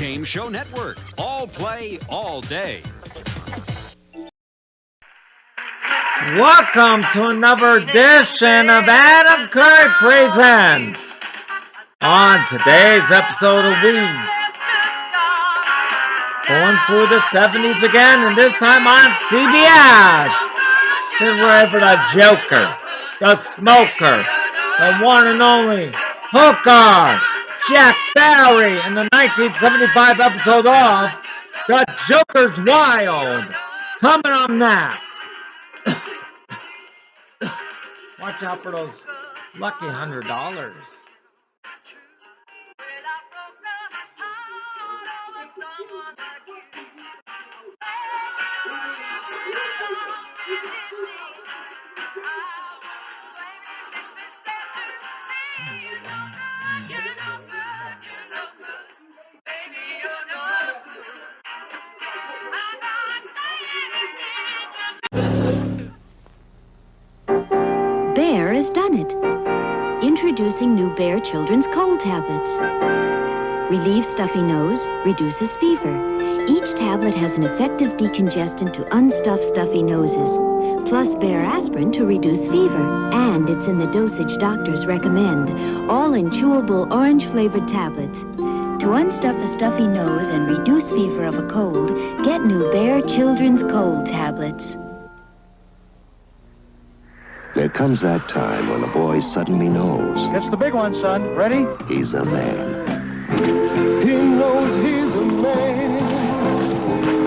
Game Show Network. All play, all day. Welcome to another edition of Adam Curry Presents. On today's episode of Weed, going through the 70s again, and this time on CBS. Then we're over the Joker, the Smoker, the one and only hooker, Jack Barry, in the 1975 episode of The Joker's Wild. Coming up next. Watch out for those lucky $100. Bear has done it. Introducing new Bear Children's Cold Tablets. Relieves stuffy nose, reduces fever. Each tablet has an effective decongestant to unstuff stuffy noses, plus Bear aspirin to reduce fever. And it's in the dosage doctors recommend, all in chewable orange-flavored tablets. To unstuff a stuffy nose and reduce fever of a cold, get new Bear Children's Cold Tablets. There comes that time when a boy suddenly knows. It's the big one, son. Ready? He's a man. He knows he's a man.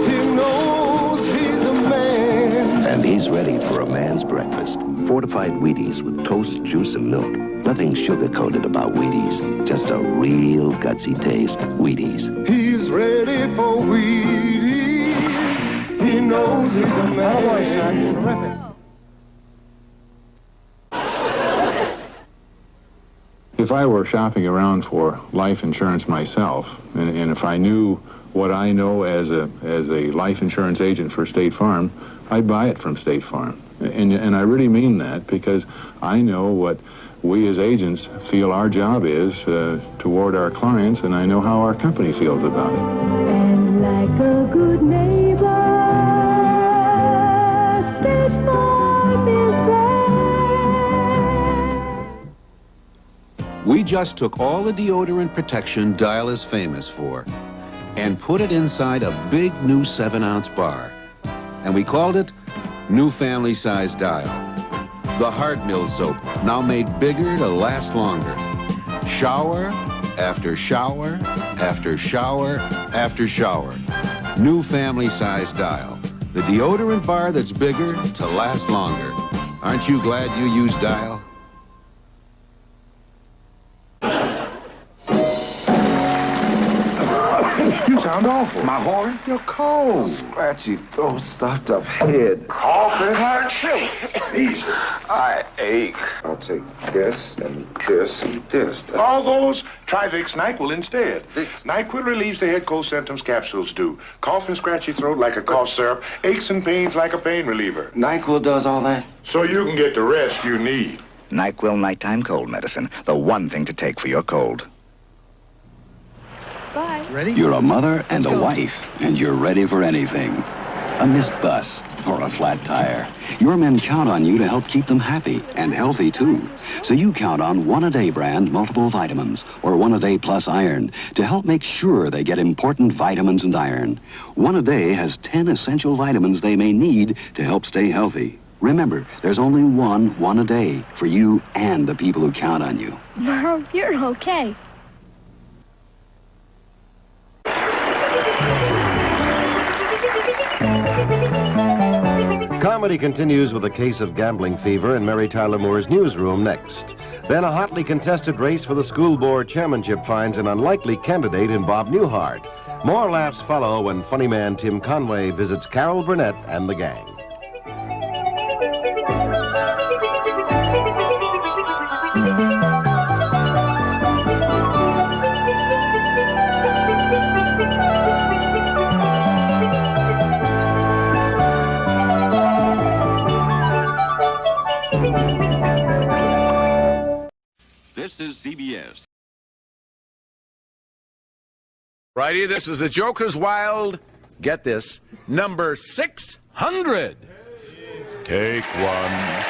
He knows he's a man. And he's ready for a man's breakfast. Fortified Wheaties with toast, juice, and milk. Nothing sugar-coated about Wheaties. Just a real gutsy taste. Wheaties. He's ready for Wheaties. He knows he's a man. Oh, boy, son. Terrific. If I were shopping around for life insurance myself, and if I knew what I know as a life insurance agent for State Farm, I'd buy it from State Farm. And I really mean that, because I know what we as agents feel our job is toward our clients, and I know how our company feels about it. And like a good neighbor, State Farm is there. We just took all the deodorant protection Dial is famous for and put it inside a big new 7-ounce bar. And we called it New Family Size Dial. The Hard Mill soap, now made bigger to last longer. Shower after shower after shower after shower. New Family Size Dial. The deodorant bar that's bigger to last longer. Aren't you glad you use Dial? You sound awful. My horn? You're cold. Scratchy throat, stuffed up head. Coughing hard shit. Easy. I ache. I'll take this and this and this. All those, try Vicks NyQuil instead. NyQuil relieves the head cold symptoms capsules do. Cough and scratchy throat like a cough syrup. Aches and pains like a pain reliever. NyQuil does all that? So you can get the rest you need. NyQuil nighttime cold medicine. The one thing to take for your cold. Bye. Ready? You're a mother and a wife, and you're ready for anything. A missed bus or a flat tire. Your men count on you to help keep them happy and healthy, too. So you count on One-A-Day brand multiple vitamins or One-A-Day plus iron to help make sure they get important vitamins and iron. One-A-Day has 10 essential vitamins they may need to help stay healthy. Remember, there's only one-a-day for you and the people who count on you. Mom, you're okay. Comedy continues with a case of gambling fever in Mary Tyler Moore's newsroom next. Then a hotly contested race for the school board chairmanship finds an unlikely candidate in Bob Newhart. More laughs follow when funny man Tim Conway visits Carol Burnett and the gang. This is CBS. Righty, this is the Joker's Wild, get this, number 600. Take one.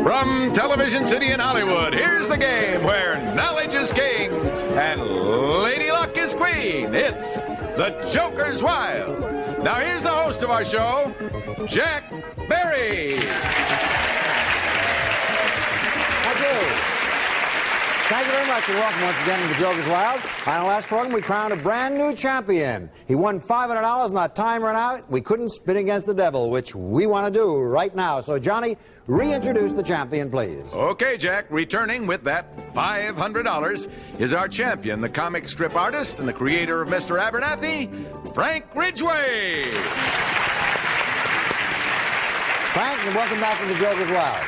From Television City in Hollywood, here's the game where knowledge is king and Lady Luck is queen. It's the Joker's Wild. Now here's the host of our show, Jack Barry. Thank you. Thank you very much, and welcome once again to the Joker's Wild. On our last program, we crowned a brand new champion. He won $500, and our time ran out. We couldn't spin against the devil, which we want to do right now. So, Johnny, reintroduce the champion, please. Okay, Jack, returning with that $500 is our champion, the comic strip artist and the creator of Mr. Abernathy, Frank Ridgway. Frank, and welcome back to the Joker's Wild.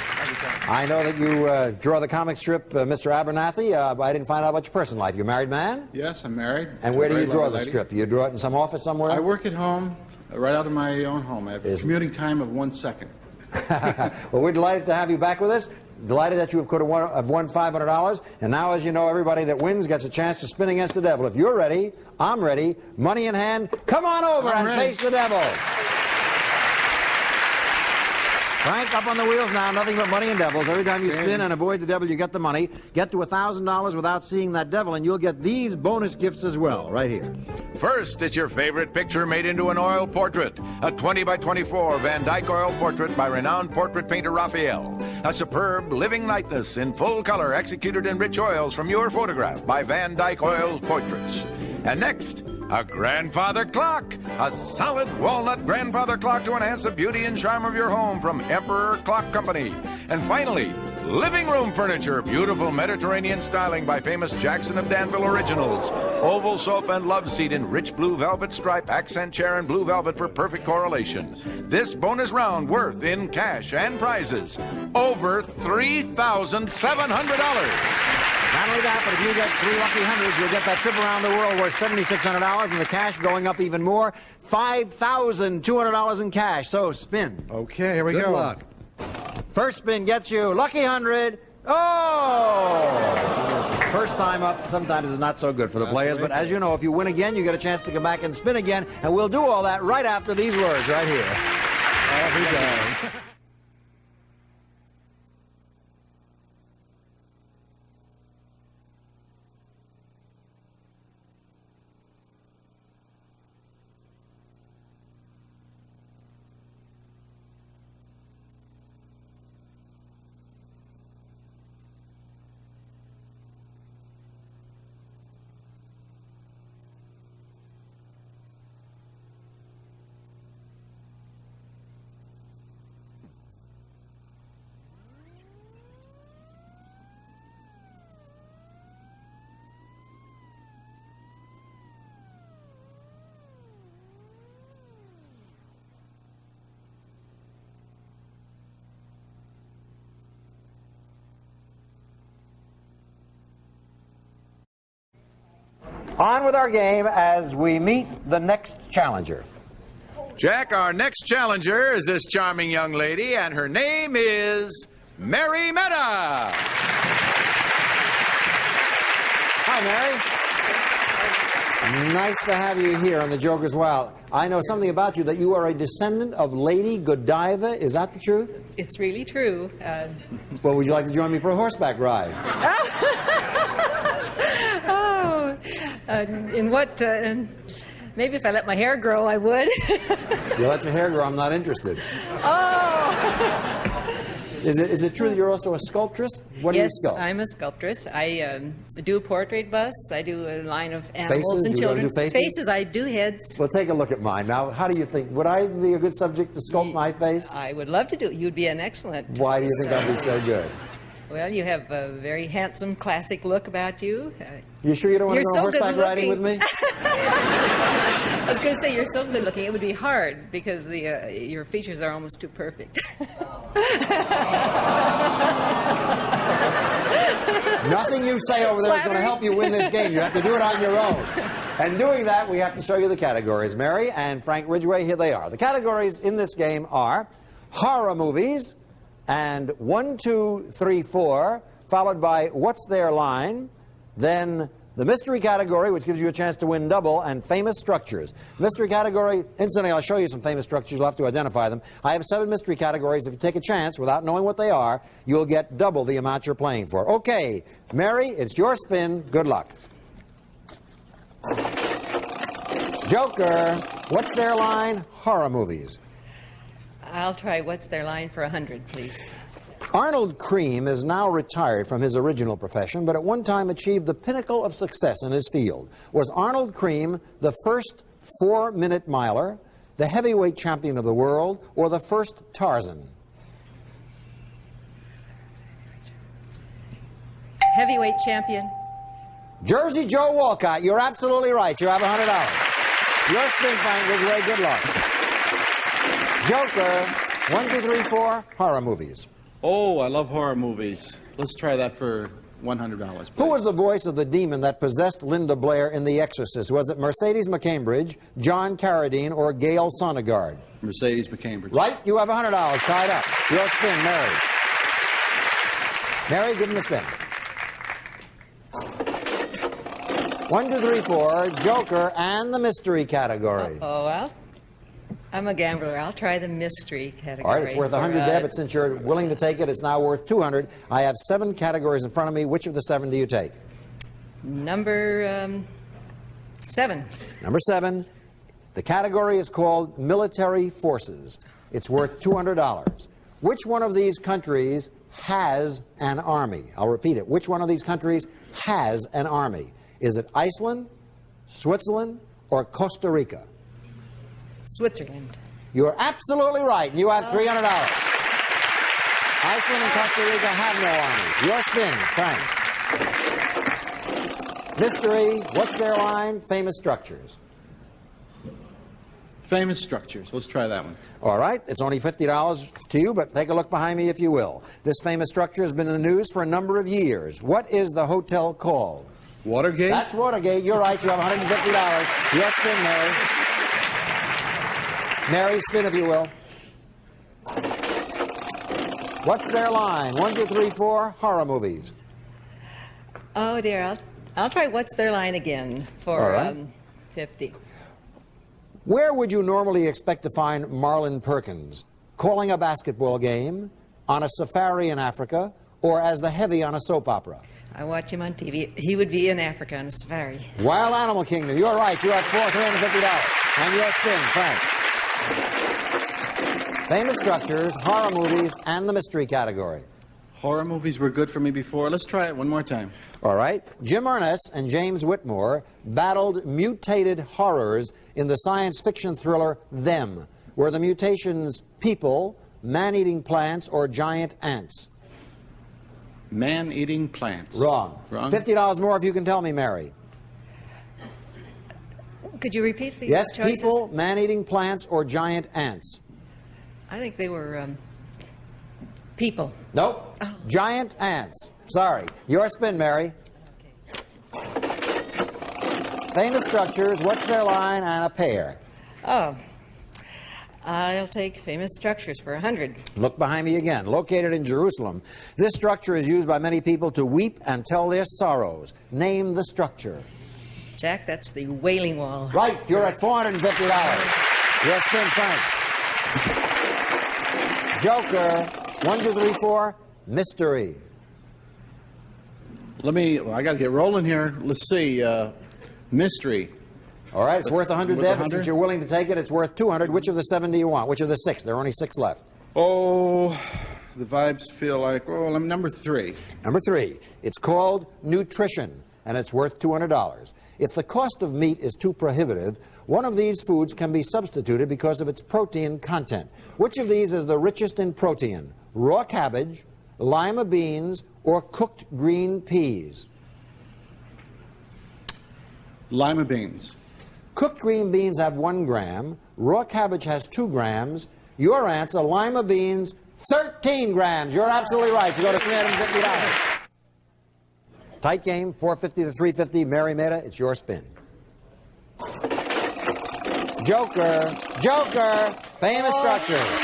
I know that you draw the comic strip, Mr. Abernathy, but I didn't find out about your personal life. You a married man? Yes, I'm married. And where do you draw the strip? You draw it in some office somewhere? I work at home, right out of my own home. I have a commuting time of 1 second. Well, we're delighted to have you back with us. Delighted that you have won $500. And now, as you know, everybody that wins gets a chance to spin against the devil. If you're ready, I'm ready. Money in hand. Come on over and face the devil. Frank, up on the wheels now. Nothing but money and devils. Every time you spin and avoid the devil, you get the money. Get to $1,000 without seeing that devil, and you'll get these bonus gifts as well, right here. First, it's your favorite picture made into an oil portrait. A 20 by 24 Van Dyke oil portrait by renowned portrait painter Raphael. A superb living likeness in full color executed in rich oils from your photograph by Van Dyke Oil Portraits. And next, a grandfather clock. A solid walnut grandfather clock to enhance the beauty and charm of your home from Emperor Clock Company. And finally, living room furniture. Beautiful Mediterranean styling by famous Jackson of Danville Originals. Oval sofa and love seat in rich blue velvet stripe, accent chair and blue velvet for perfect correlation. This bonus round worth in cash and prizes over $3,700. Not only that, but if you get 3 lucky hundreds, you'll get that trip around the world worth $7,600, and the cash going up even more, $5,200 in cash. So spin. Okay, here we go. Good luck. First spin gets you lucky 100. Oh! First time up sometimes is not so good for the players, but as you know, if you win again, you get a chance to come back and spin again, and we'll do all that right after these words right here. Off we go. On with our game as we meet the next challenger. Jack, our next challenger is this charming young lady, and her name is Mary Meta. Hi, Mary. Nice to have you here on the Joker's Wild. I know something about you, that you are a descendant of Lady Godiva. Is that the truth? It's really true. Well, would you like to join me for a horseback ride? In what? Maybe if I let my hair grow, I would. You let your hair grow, I'm not interested. Oh! Is it true that you're also a sculptress? What do you sculpt? Yes, I'm a sculptress. I do portrait busts. I do a line of animals faces? and Do you children. do faces? I do heads. Well, take a look at mine. Now, how do you think? Would I be a good subject to sculpt my face? I would love to do it. You'd be an excellent. Why do you think I'd be so good? Well, you have a very handsome, classic look about you. You sure you don't want to go so horseback riding with me? I was going to say, you're so good looking, it would be hard because your features are almost too perfect. Nothing you say over there is going to help you win this game. You have to do it on your own. And doing that, we have to show you the categories. Mary and Frank Ridgway, here they are. The categories in this game are horror movies and 1, 2, 3, 4, followed by What's Their Line, then the mystery category, which gives you a chance to win double, and famous structures. Mystery category, incidentally, I'll show you some famous structures. You'll have to identify them. I have 7 mystery categories. If you take a chance without knowing what they are, you'll get double the amount you're playing for. Okay, Mary, it's your spin. Good luck. Joker, What's Their Line? Horror movies. I'll try What's Their Line for 100, please. Arnold Cream is now retired from his original profession, but at one time achieved the pinnacle of success in his field. Was Arnold Cream the first 4-minute miler, the heavyweight champion of the world, or the first Tarzan? Heavyweight champion. Jersey Joe Walcott, you're absolutely right. You have $100. Your spin, Frank Ridgway. Good luck. Joker, 1, 2, 3, 4, horror movies. Oh, I love horror movies. Let's try that for $100, please. Who was the voice of the demon that possessed Linda Blair in The Exorcist? Was it Mercedes McCambridge, John Carradine, or Gail Sonnegaard? Mercedes McCambridge. Right, you have $100 tied up. Your spin, Mary. Mary, give him a spin. 1, 2, 3, 4, Joker, and the mystery category. Oh, well, I'm a gambler. I'll try the mystery category. All right, it's worth 100, Deb, but since you're willing to take it, it's now worth 200. I have 7 categories in front of me. Which of the 7 do you take? Number 7. Number 7. The category is called military forces. It's worth $200. Which one of these countries has an army? I'll repeat it. Which one of these countries has an army? Is it Iceland, Switzerland, or Costa Rica? Switzerland. You're absolutely right. You have $300. Iceland and Costa Rica have no army. Your spin, Frank. Mystery, What's Their Line? Famous structures. Famous structures. Let's try that one. All right. It's only $50 to you, but take a look behind me if you will. This famous structure has been in the news for a number of years. What is the hotel called? Watergate? That's Watergate. You're right. You have $150. Your spin, Mary. Mary, spin if you will. What's Their Line? 1, 2, 3, 4, horror movies. Oh, dear. I'll try What's Their Line again for 50. Where would you normally expect to find Marlon Perkins? Calling a basketball game, on a safari in Africa, or as the heavy on a soap opera? I watch him on TV. He would be in Africa on a safari. Wild Animal Kingdom. You're right. You have $350. And your spin, Frank. Famous structures, horror movies, and the mystery category. Horror movies were good for me before. Let's try it one more time. All right. Jim Ernest and James Whitmore battled mutated horrors in the science fiction thriller Them. Were the mutations people, man-eating plants, or giant ants? Man-eating plants. Wrong. Wrong? $50 more if you can tell me, Mary. Could you repeat the Yes, choices? people, man-eating plants, or giant ants? I think they were people. Nope. Giant ants. Sorry. Your spin, Mary. Famous structures, What's Their Line, and a pair. Oh, I'll take famous structures for 100. Look behind me again. Located in Jerusalem, this structure is used by many people to weep and tell their sorrows. Name the structure. Jack, that's the Wailing Wall. Right. You're at $450. Your spin, Frank. Joker. 1, 2, 3, 4. Mystery. I got to get rolling here. Let's see. Mystery. All right, it's worth 100, Worth Deb. 100? Since you're willing to take it, it's worth 200. Which of the 7 do you want? Which of the 6? There are only 6 left. Oh, the vibes feel like, well, I'm number 3. Number 3. It's called nutrition, and it's worth $200. If the cost of meat is too prohibitive, one of these foods can be substituted because of its protein content. Which of these is the richest in protein? Raw cabbage, lima beans, or cooked green peas? Lima beans. Cooked green beans have 1 gram. Raw cabbage has 2 grams. Your answer, lima beans, 13 grams. You're absolutely right. You go to $350. Tight game, 450 to 350. Mary Meta, it's your spin. Joker, Joker, famous structures.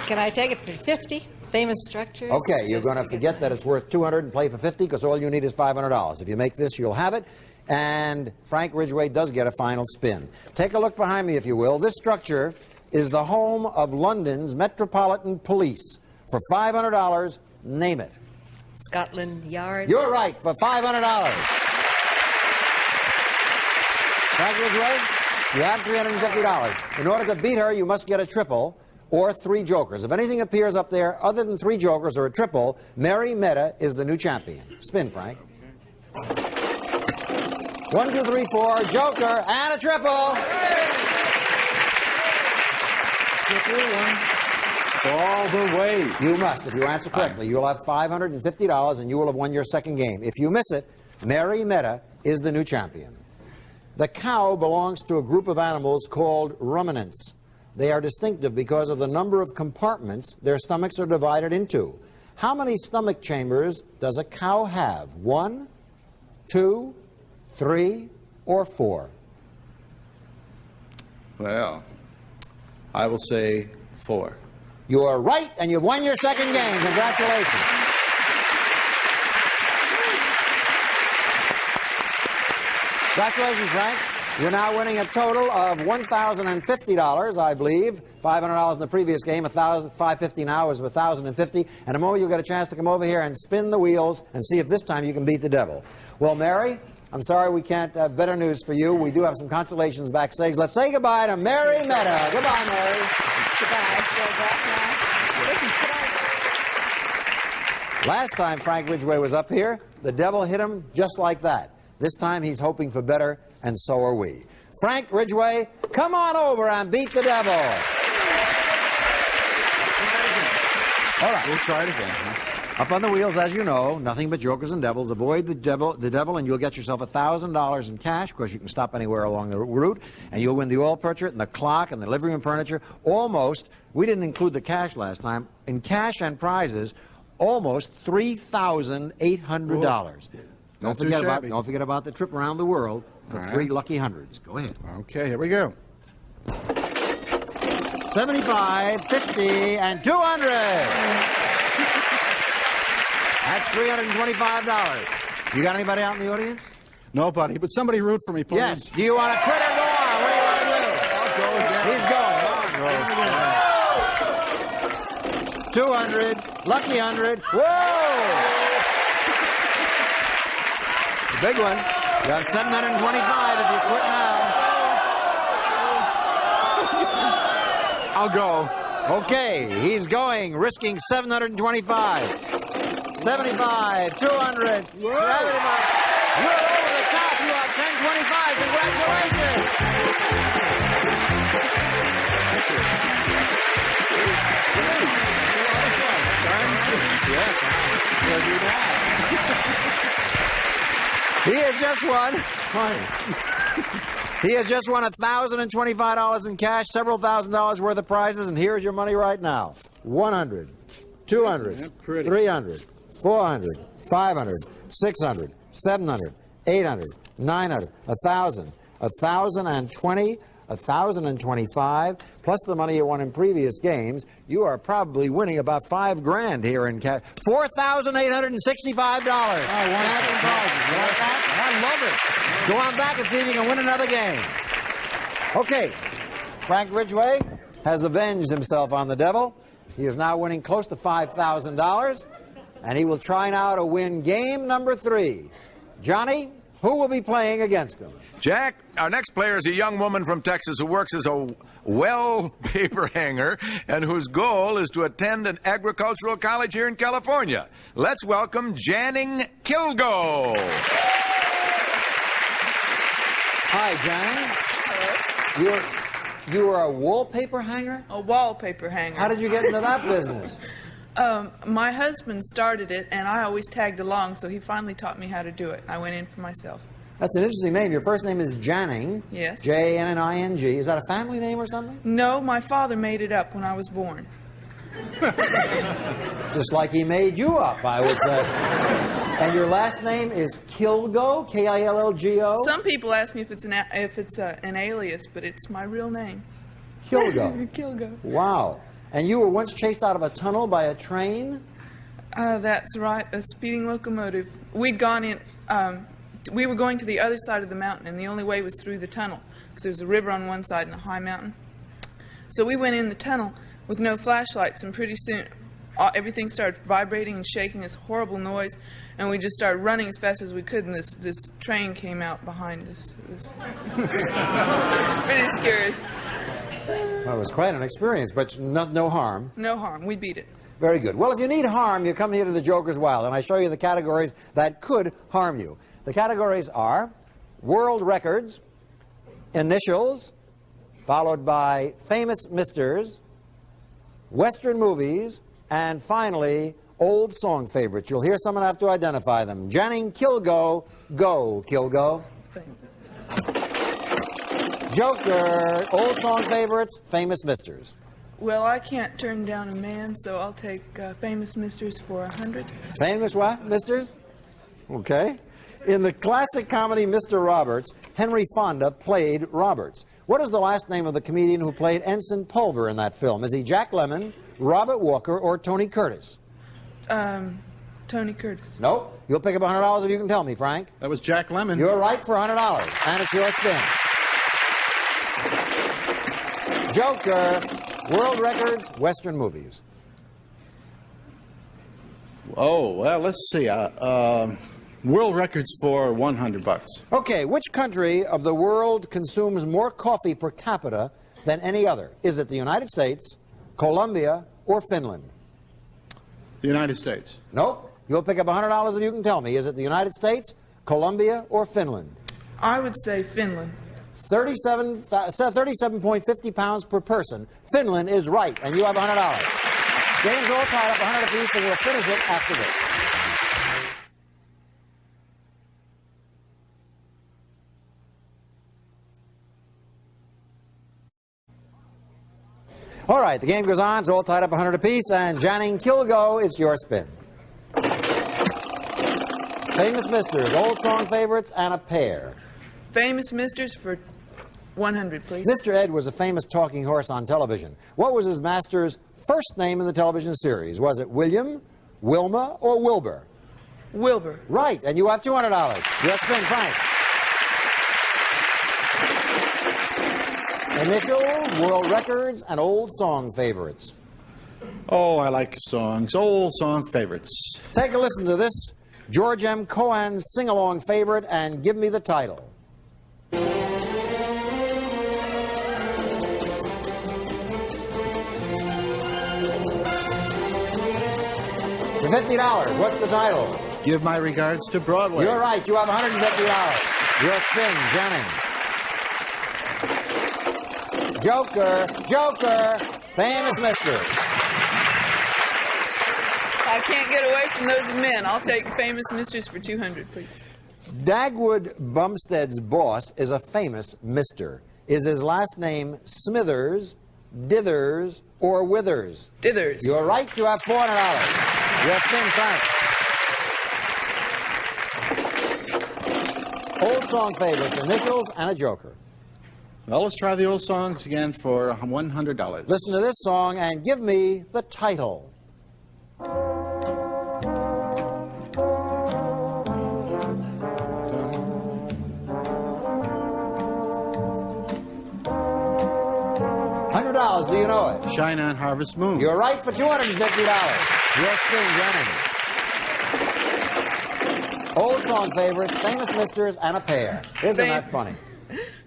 Can I take it for 50? Famous structures? Okay, you're going to forget that it's worth $200 and play for 50 because all you need is $500. If you make this, you'll have it. And Frank Ridgway does get a final spin. Take a look behind me, if you will. This structure is the home of London's Metropolitan Police. For $500, name it. Scotland Yard. You're right, for $500. Frank Ridgway, you have $350. In order to beat her, you must get a triple or 3 jokers. If anything appears up there other than 3 jokers or a triple, Mary Meta is the new champion. Spin, Frank. 1, 2, 3, 4, joker, and a triple. All the way. You must. If you answer correctly, you'll have $550 and you will have won your second game. If you miss it, Mary Meta is the new champion. The cow belongs to a group of animals called ruminants. They are distinctive because of the number of compartments their stomachs are divided into. How many stomach chambers does a cow have? 1, 2, 3, or 4? Well, I will say 4. You are right, and you've won your second game. Congratulations. Congratulations, Frank. You're now winning a total of $1,050, I believe. $500 in the previous game, $550 now is $1,050. And in a moment, you'll get a chance to come over here and spin the wheels and see if this time you can beat the devil. Well, Mary, I'm sorry we can't have better news for you. We do have some consolations backstage. Let's say goodbye to Mary Meta. Goodbye, Mary. Goodbye. Last time Frank Ridgway was up here, the devil hit him just like that. This time he's hoping for better, and so are we. Frank Ridgway, come on over and beat the devil. All right. We'll try it again. Up on the wheels, as you know, nothing but jokers and devils. Avoid the devil, and you'll get yourself $1,000 in cash. Of course, you can stop anywhere along the route, and you'll win the oil portrait and the clock and the living room furniture. Almost, we didn't include the cash last time. In cash and prizes, almost $3,800. Don't forget about the trip around the world for 3 lucky hundreds. Go ahead. Okay, here we go. 75, 50, and 200. That's $325. You got anybody out in the audience? Nobody, but somebody root for me, please. Yes. Do you want to quit or go on? What do you want to do? I'll go again. He's going. 200. Lucky 100. Whoa! The big one. You got 725 if you quit now. I'll go. Okay, he's going, risking 725. 75, 200, 75. You're over the top. You are 1025. Congratulations. He has just won. He has just won $1,025 in cash, several $1,000s worth of prizes, and here's your money right now. 100, 200, 300, 400, 500, 600, 700, 800, 900, 1,000, 1,020, 1,025, plus the money you won in previous games. You are probably winning about $5 grand here in cash. $4,865. I love it. Go on back and see if you can win another game. Okay, Frank Ridgway has avenged himself on the devil. He is now winning close to $5,000, and he will try now to win game number 3. Johnny, who will be playing against him? Jack, our next player is a young woman from Texas who works as a well paper hanger and whose goal is to attend an agricultural college here in California. Let's welcome Janning Kilgo. Hi, Janning. Hello. You are a wallpaper hanger? A wallpaper hanger. How did you get into that business? My husband started it, and I always tagged along, so he finally taught me how to do it. I went in for myself. That's an interesting name. Your first name is Janning. Yes. J-A-N-N-I-N-G. Is that a family name or something? No, my father made it up when I was born. Just like he made you up, I would say. And your last name is Kilgo, K-I-L-L-G-O? Some people ask me if it's an alias, but it's my real name. Kilgo. Kilgo. Wow. And you were once chased out of a tunnel by a train? That's right, a speeding locomotive. We'd gone in, we were going to the other side of the mountain, and the only way was through the tunnel, because there was a river on one side and a high mountain. So we went in the tunnel with no flashlights, and pretty soon everything started vibrating and shaking, this horrible noise, and we just started running as fast as we could, and this train came out behind us. Pretty scary. Well, it was quite an experience, but no harm. No harm. We beat it. Very good. Well, if you need harm, you come here to the Joker's Wild, and I show you the categories that could harm you. The categories are world records, initials, followed by famous misters, Western movies, and finally, old song favorites. You'll hear someone have to identify them. Janning Kilgo, go, Kilgo. Joker, old song favorites, famous misters. Well, I can't turn down a man, so I'll take famous misters for 100. Famous what, misters? Okay. In the classic comedy Mr. Roberts, Henry Fonda played Roberts. What is the last name of the comedian who played Ensign Pulver in that film? Is he Jack Lemmon, Robert Walker, or Tony Curtis? Tony Curtis. Nope. You'll pick up $100 if you can tell me, Frank. That was Jack Lemmon. You're right for $100, and it's your spin. Joker, world records, Western movies. Oh, well, let's see. World records for $100. Okay, which country of the world consumes more coffee per capita than any other? Is it the United States, Colombia, or Finland? The United States. Nope. You'll pick up $100 if you can tell me. Is it the United States, Colombia, or Finland? I would say Finland. 37.50 pounds per person. Finland is right, and you have $100. Game's all tied up, 100 apiece, and we'll finish it after this. All right, the game goes on. It's all tied up 100 apiece, and Janning Kilgo, it's your spin. Famous misters, old song favorites, and a pair. Famous misters for 100, please. Mr. Ed was a famous talking horse on television. What was his master's first name in the television series? Was it William, Wilma, or Wilbur? Wilbur. Right, and you have $200. Your spin, Frank. Initials, world records, and old song favorites. Oh, I like songs. Old song favorites. Take a listen to this George M. Cohan sing-along favorite and give me the title. For $50, what's the title? Give my regards to Broadway. You're right, you have $150. Your spin, Janning. Joker, Joker, famous mister. I can't get away from those men. I'll take famous misters for 200, please. Dagwood Bumstead's boss is a famous mister. Is his last name Smithers, Dithers, or Withers? Dithers. You're right, you have $400. Your spin, Frank. Old song favorites, initials, and a joker. Well, let's try the old songs again for $100. Listen to this song and give me the title. $100, do you know it? Shine on Harvest Moon. You're right for $250. Your spin, Janning. Old song favorites, famous misters, and a pair. Isn't that funny?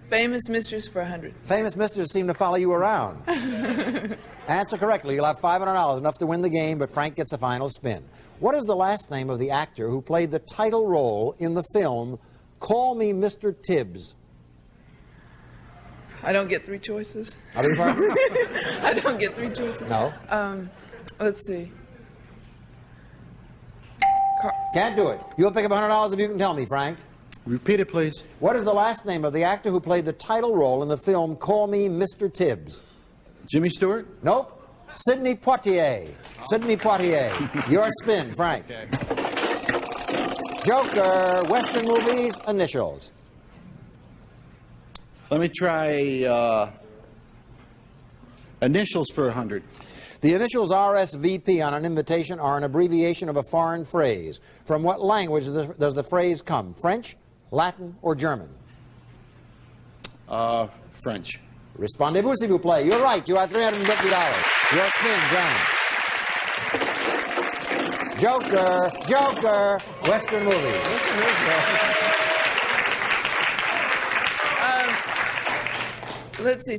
Famous misters for 100. Famous misters seem to follow you around. Answer correctly. You'll have $500, enough to win the game, but Frank gets a final spin. What is the last name of the actor who played the title role in the film Call Me Mr. Tibbs? I don't get 3 choices. I beg your pardon? I don't get 3 choices. No. Let's see. Can't do it. You'll pick up $100 if you can tell me, Frank. Repeat it, please. What is the last name of the actor who played the title role in the film Call Me Mr. Tibbs? Jimmy Stewart? Nope. Sidney Poitier. Sidney Poitier. Your spin, Frank. Okay. Joker, Western movies, initials. Let me try initials for 100. The initials RSVP on an invitation are an abbreviation of a foreign phrase. From what language does the phrase come? French, Latin, or German? French. Respondez-vous, s'il vous plaît. You're right. You have $350. Your spin, John. Joker, Joker, Western movies. Let's see,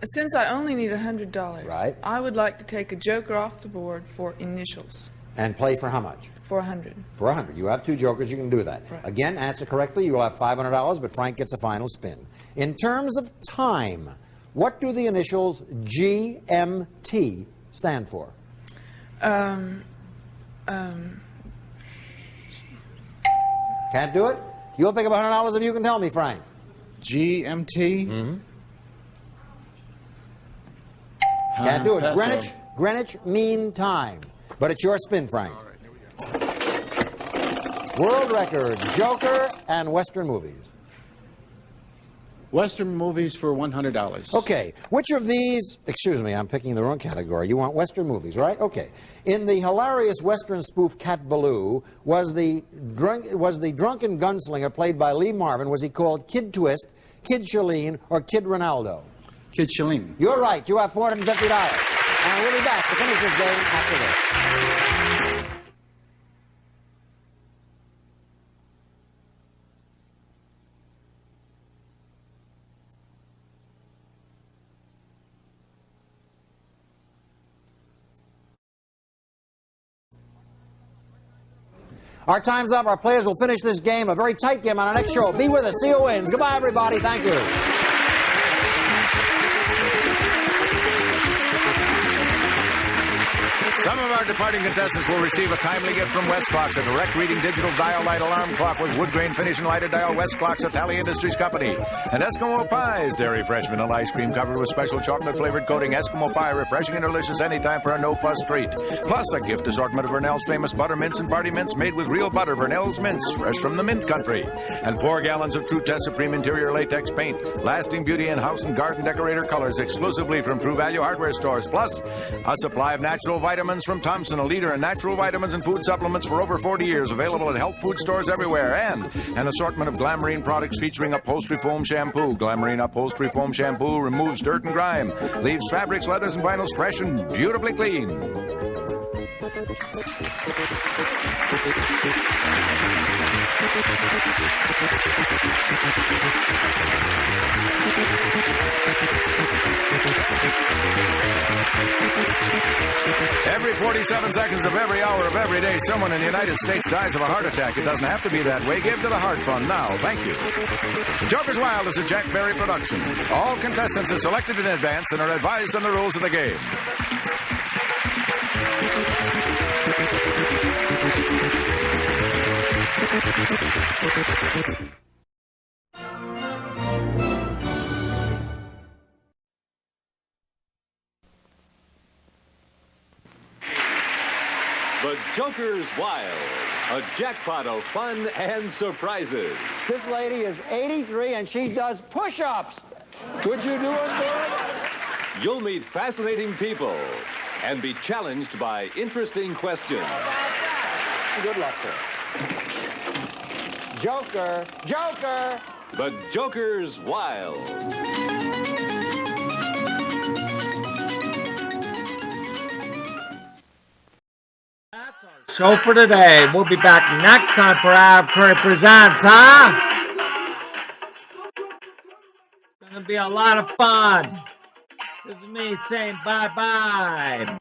since I only need $100, right, I would like to take a joker off the board for initials. And play for how much? For 100. For 100. You have two jokers, you can do that. Right. Again, answer correctly, you will have $500, but Frank gets a final spin. In terms of time, what do the initials GMT stand for? Can't do it? You'll pick up $100 if you can tell me, Frank. GMT? Mm-hmm. Can't do it. Greenwich Mean Time. But it's your spin, Frank. All right, here we go. World record, Joker and Western movies. Western movies for $100. Okay. Which of these, excuse me, I'm picking the wrong category. You want Western movies, right? Okay. In the hilarious Western spoof Cat Ballou, was the drunken gunslinger played by Lee Marvin, was he called Kid Twist, Kid Shalene, or Kid Ronaldo? Kid Shalene. You're right. You have $450. And we'll be back to finish this game after this. Our time's up. Our players will finish this game, a very tight game, on our next show. Be with us. See who wins. Goodbye, everybody. Thank you. Some of our departing contestants will receive a timely gift from West Clocks, a direct reading digital dial light alarm clock with wood grain finish and lighted dial. West Clocks, Tally Industries Company. And Eskimo Pies, dairy fresh vanilla ice cream covered with special chocolate flavored coating. Eskimo Pie, refreshing and delicious anytime for a no fuss treat. Plus a gift assortment of Vernell's famous butter mints and party mints made with real butter. Vernell's mints, fresh from the mint country. And 4 gallons of True Test Supreme interior latex paint, lasting beauty and house and garden decorator colors exclusively from True Value hardware stores. Plus a supply of natural vitamins from Thompson, a leader in natural vitamins and food supplements for over 40 years, available at health food stores everywhere. And an assortment of Glamarine products featuring upholstery foam shampoo. Glamarine upholstery foam shampoo removes dirt and grime, leaves fabrics, leathers, and vinyls fresh and beautifully clean. Every 47 seconds of every hour of every day, someone in the United States dies of a heart attack. It doesn't have to be that way. Give to the Heart Fund now. Thank you. The Joker's Wild is a Jack Berry production. All contestants are selected in advance and are advised on the rules of the game. The Joker's Wild, a jackpot of fun and surprises. This lady is 83 and she does push-ups. Would you do it, boy? You'll meet fascinating people and be challenged by interesting questions. Good luck, sir. Joker, Joker! The Joker's Wild. Show for today. We'll be back next time for Ab Curry Presents, huh? It's going to be a lot of fun. This is me saying bye-bye.